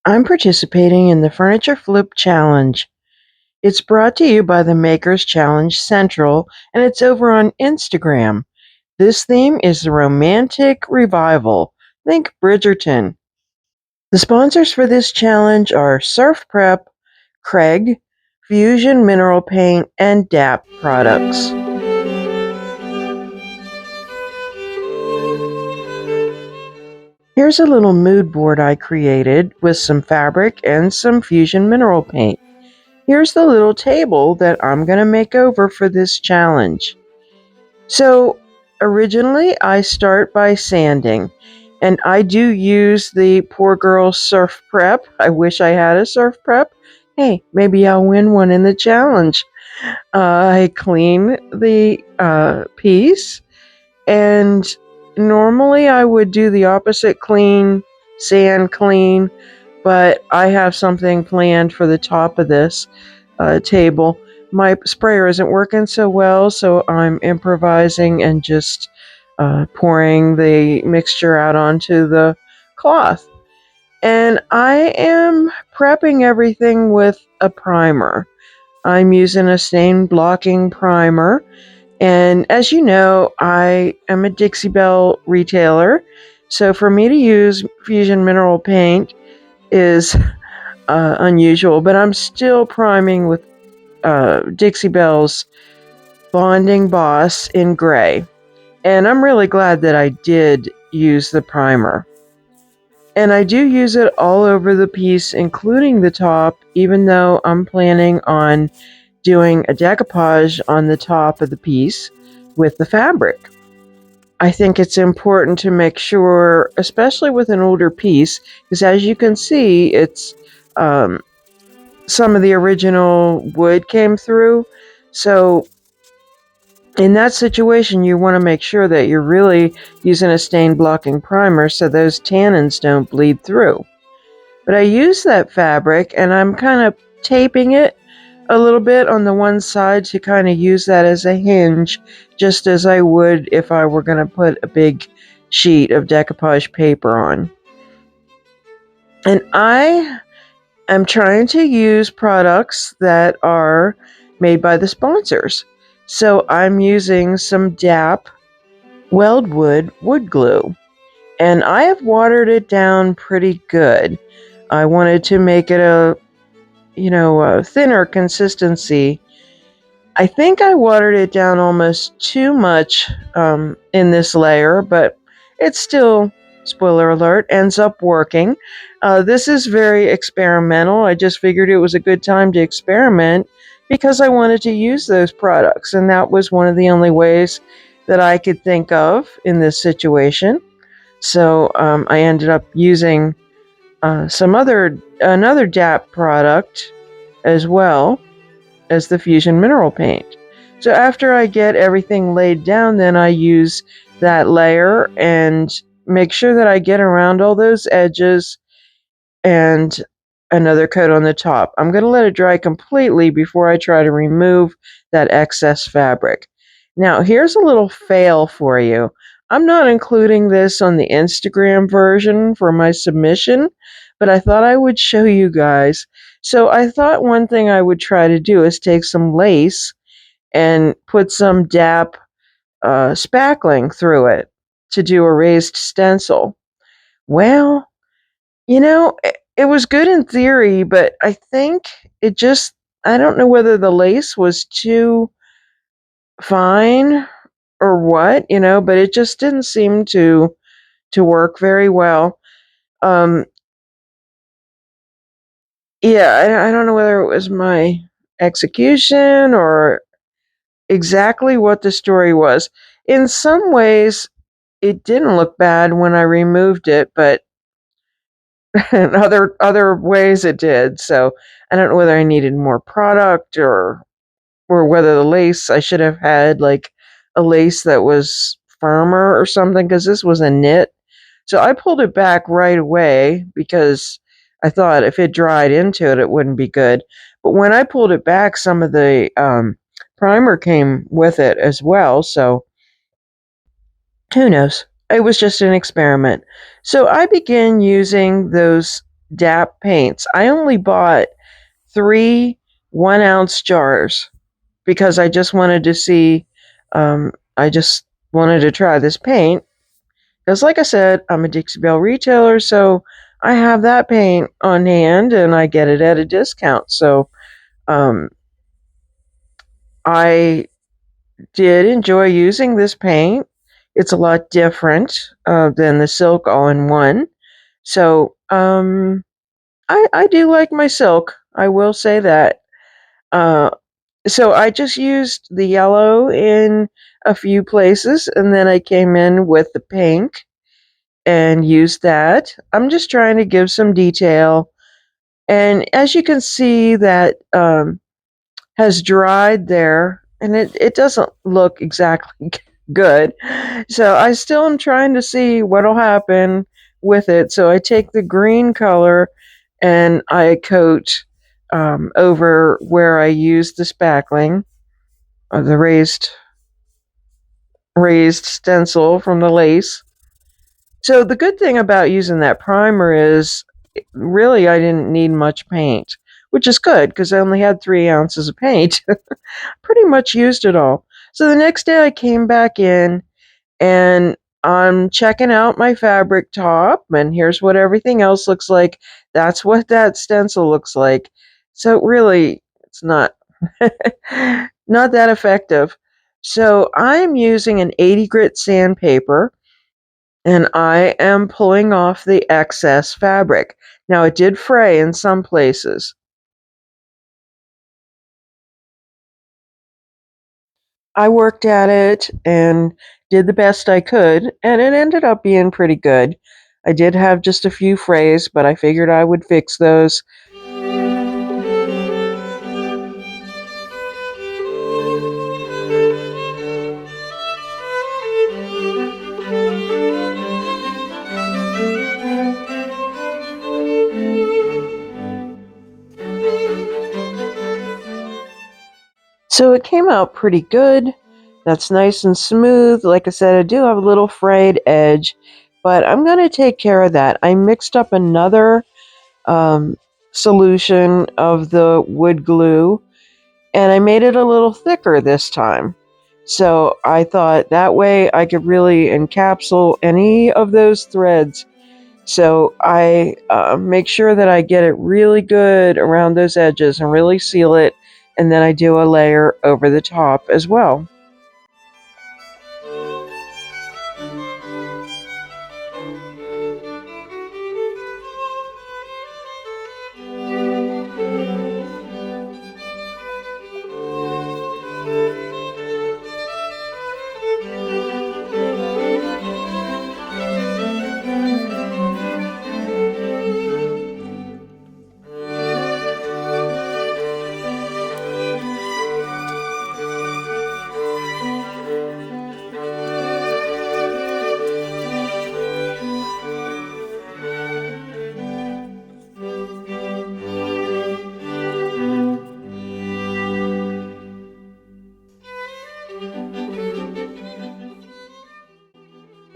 I'm participating in the Furniture Flip Challenge. It's brought to you by the Makers Challenge Central, and it's over on Instagram. This theme is the romantic revival. Think Bridgerton. The sponsors for this challenge are Surf Prep, Craig, Fusion Mineral Paint, and DAP products. Here's a little mood board I created with some fabric and some Fusion Mineral Paint. Here's the little table that I'm going to make over for this challenge. So originally I start by sanding, and I do use the Poor Girl Surf Prep. I wish I had a Surf Prep. Hey, maybe I'll win one in the challenge. I clean the piece, and normally I would do the opposite, clean, sand, clean, but I have something planned for the top of this table. My sprayer isn't working so well, so I'm improvising and just pouring the mixture out onto the cloth. And I am prepping everything with a primer. I'm using a stain blocking primer. And as you know, I am a Dixie Belle retailer. So for me to use Fusion Mineral Paint is unusual, but I'm still priming with Dixie Belle's Bonding Boss in gray. And I'm really glad that I did use the primer. And I do use it all over the piece, including the top, even though I'm planning on doing a decoupage on the top of the piece with the fabric. I think it's important to make sure, especially with an older piece, because as you can see, it's some of the original wood came through. So in that situation, you want to make sure that you're really using a stain blocking primer so those tannins don't bleed through. But I use that fabric and I'm kind of taping it a little bit on the one side to kind of use that as a hinge, just as I would if I were going to put a big sheet of decoupage paper on. And I am trying to use products that are made by the sponsors. So I'm using some DAP Weldwood wood glue, and I have watered it down pretty good. I wanted to make it a thinner consistency. I think I watered it down almost too much in this layer, but it's still, spoiler alert, ends up working. This is very experimental. I just figured it was a good time to experiment because I wanted to use those products, and that was one of the only ways that I could think of in this situation. So I ended up using another DAP product as well as the Fusion Mineral Paint. So after I get everything laid down, then I use that layer and make sure that I get around all those edges and another coat on the top. I'm going to let it dry completely before I try to remove that excess fabric. Now, here's a little fail for you. I'm not including this on the Instagram version for my submission, but I thought I would show you guys. So I thought one thing I would try to do is take some lace and put some DAP spackling through it to do a raised stencil. Well, it was good in theory, but I think I don't know whether the lace was too fine or what, but it just didn't seem to work very well. Um, yeah, I don't know whether it was my execution or exactly what the story was. In some ways, it didn't look bad when I removed it, but in other ways it did. So I don't know whether I needed more product or whether the lace, I should have had like a lace that was firmer or something, because this was a knit. So I pulled it back right away because I thought if it dried into it, it wouldn't be good. But when I pulled it back, some of the primer came with it as well. So who knows? It was just an experiment. So I began using those DAP paints. I only bought 3 1-ounce jars because I just wanted to see, I just wanted to try this paint. Because, like I said, I'm a Dixie Belle retailer, so I have that paint on hand and I get it at a discount. So um, I did enjoy using this paint. It's a lot different than the Silk All-in-One. So I do like my Silk. I will say that. Uh, so I just used the yellow in a few places, and then I came in with the pink and used that. I'm just trying to give some detail. And as you can see, that has dried there, and it doesn't look exactly good. So I still am trying to see what'll happen with it. So I take the green color and I coat over where I used the spackling, the raised stencil from the lace. So the good thing about using that primer is really I didn't need much paint, which is good because I only had 3 ounces of paint. Pretty much used it all. So the next day I came back in and I'm checking out my fabric top, and here's what everything else looks like. That's what that stencil looks like. So really, it's not not that effective. So I'm using an 80 grit sandpaper and I am pulling off the excess fabric. Now it did fray in some places. I worked at it and did the best I could, and it ended up being pretty good. I did have just a few frays, but I figured I would fix those. So it came out pretty good. That's nice and smooth. Like I said, I do have a little frayed edge, but I'm going to take care of that. I mixed up another um, solution of the wood glue and I made it a little thicker this time. So I thought that way I could really encapsulate any of those threads. So I make sure that I get it really good around those edges and really seal it, and then I do a layer over the top as well.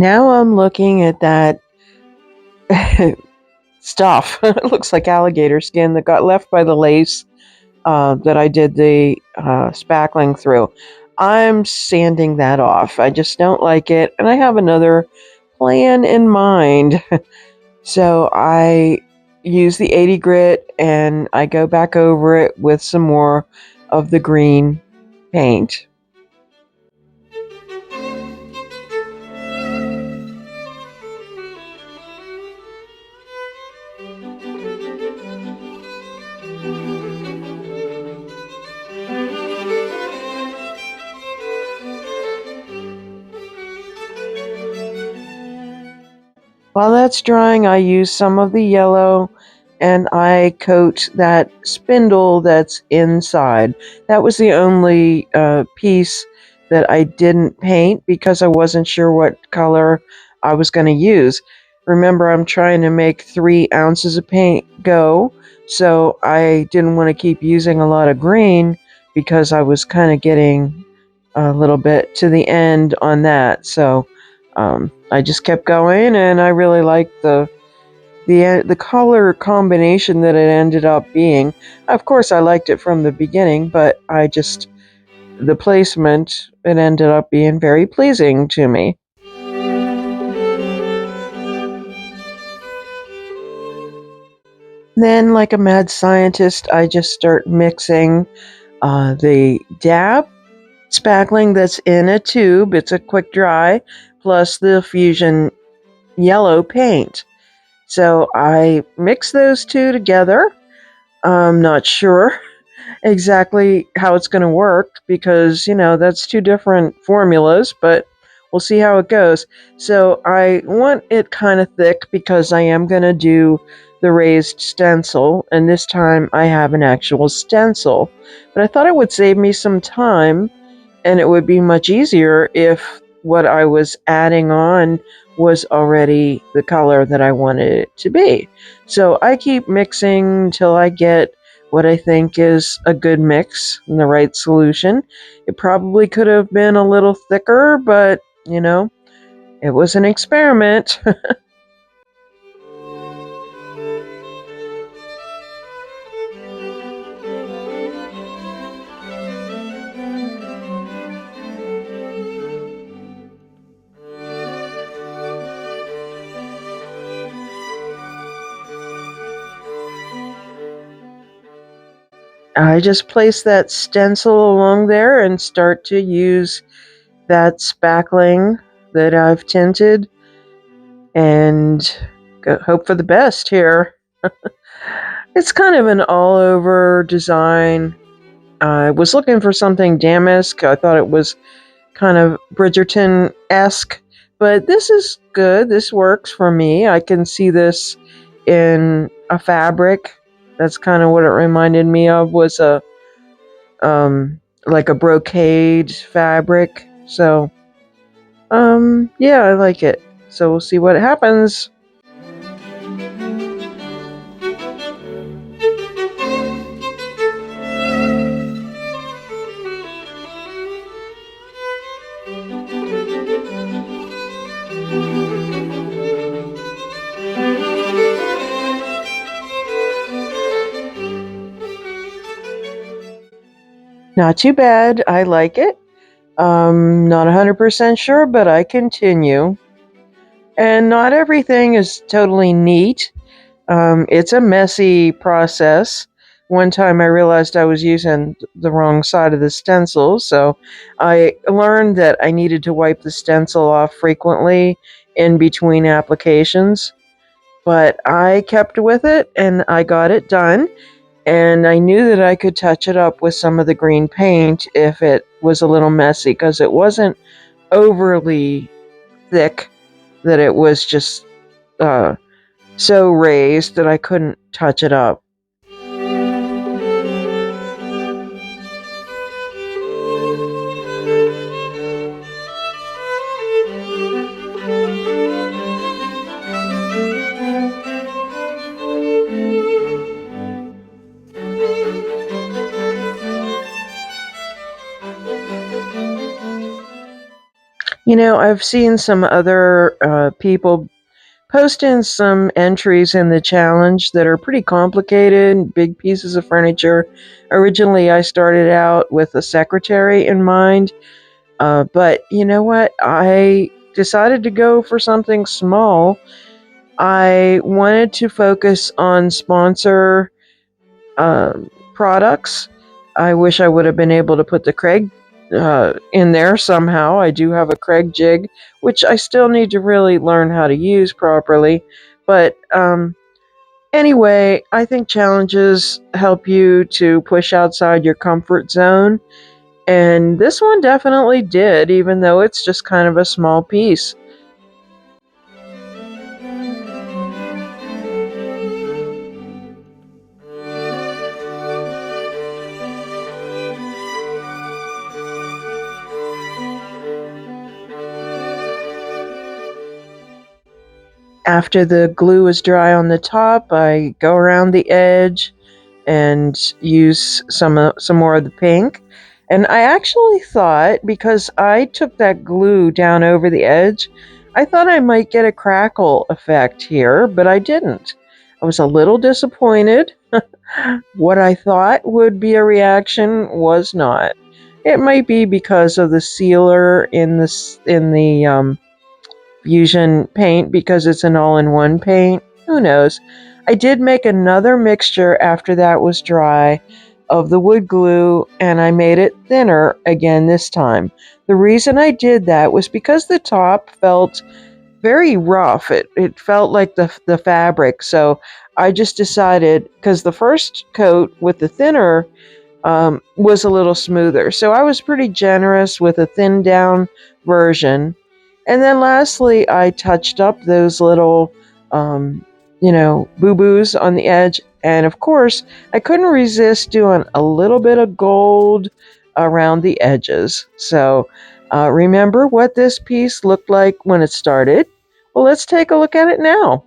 Now I'm looking at that stuff. It looks like alligator skin that got left by the lace that I did the spackling through. I'm sanding that off. I just don't like it, and I have another plan in mind. So I use the 80 grit and I go back over it with some more of the green paint. While that's drying, I use some of the yellow and I coat that spindle that's inside. That was the only piece that I didn't paint because I wasn't sure what color I was going to use. Remember, I'm trying to make 3 ounces of paint go, so I didn't want to keep using a lot of green because I was kind of getting a little bit to the end on that. So I just kept going, and I really liked the color combination that it ended up being. Of course, I liked it from the beginning, but the placement, it ended up being very pleasing to me. Then, like a mad scientist, I just start mixing the dab spackling that's in a tube. It's a quick dry, plus the fusion yellow paint. So I mix those two together. I'm not sure exactly how it's going to work because, that's two different formulas, but we'll see how it goes. So I want it kind of thick because I am going to do the raised stencil, and this time I have an actual stencil. But I thought it would save me some time and it would be much easier if what I was adding on was already the color that I wanted it to be. So I keep mixing until I get what I think is a good mix and the right solution. It probably could have been a little thicker, but it was an experiment. I just place that stencil along there and start to use that spackling that I've tinted and hope for the best here. It's kind of an all-over design. I was looking for something damask. I thought it was kind of Bridgerton-esque, but this is good. This works for me. I can see this in a fabric. That's kind of what it reminded me of, was like a brocade fabric. So, yeah, I like it. So we'll see what happens. Not too bad. I like it. Not 100% sure, but I continue. And not everything is totally neat. It's a messy process. One time I realized I was using the wrong side of the stencil, so I learned that I needed to wipe the stencil off frequently in between applications. But I kept with it and I got it done. And I knew that I could touch it up with some of the green paint if it was a little messy, because it wasn't overly thick that it was just so raised that I couldn't touch it up. I've seen some other people post in some entries in the challenge that are pretty complicated, big pieces of furniture. Originally, I started out with a secretary in mind, but you know what? I decided to go for something small. I wanted to focus on sponsor products. I wish I would have been able to put the Craig in there somehow. I do have a Craig jig, which I still need to really learn how to use properly. But anyway, I think challenges help you to push outside your comfort zone. And this one definitely did, even though it's just kind of a small piece. After the glue is dry on the top, I go around the edge and use some more of the pink. And I actually thought, because I took that glue down over the edge, I thought I might get a crackle effect here, but I didn't. I was a little disappointed. What I thought would be a reaction was not. It might be because of the sealer in the fusion paint, because it's an all-in-one paint. Who knows? I did make another mixture after that was dry of the wood glue, and I made it thinner again this time. The reason I did that was because the top felt very rough. It felt like the fabric. So I just decided, because the first coat with the thinner was a little smoother. So I was pretty generous with a thinned down version. And then lastly, I touched up those little, boo-boos on the edge. And of course, I couldn't resist doing a little bit of gold around the edges. So remember what this piece looked like when it started? Well, let's take a look at it now.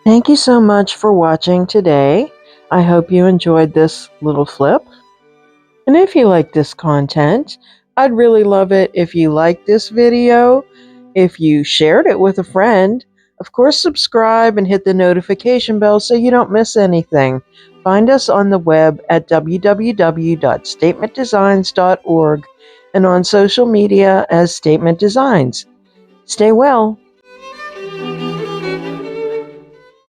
Thank you so much for watching today. I hope you enjoyed this little flip. And if you like this content, I'd really love it if you liked this video, if you shared it with a friend. Of course, subscribe and hit the notification bell so you don't miss anything. Find us on the web at www.statementdesigns.org and on social media as Statement Designs. Stay well.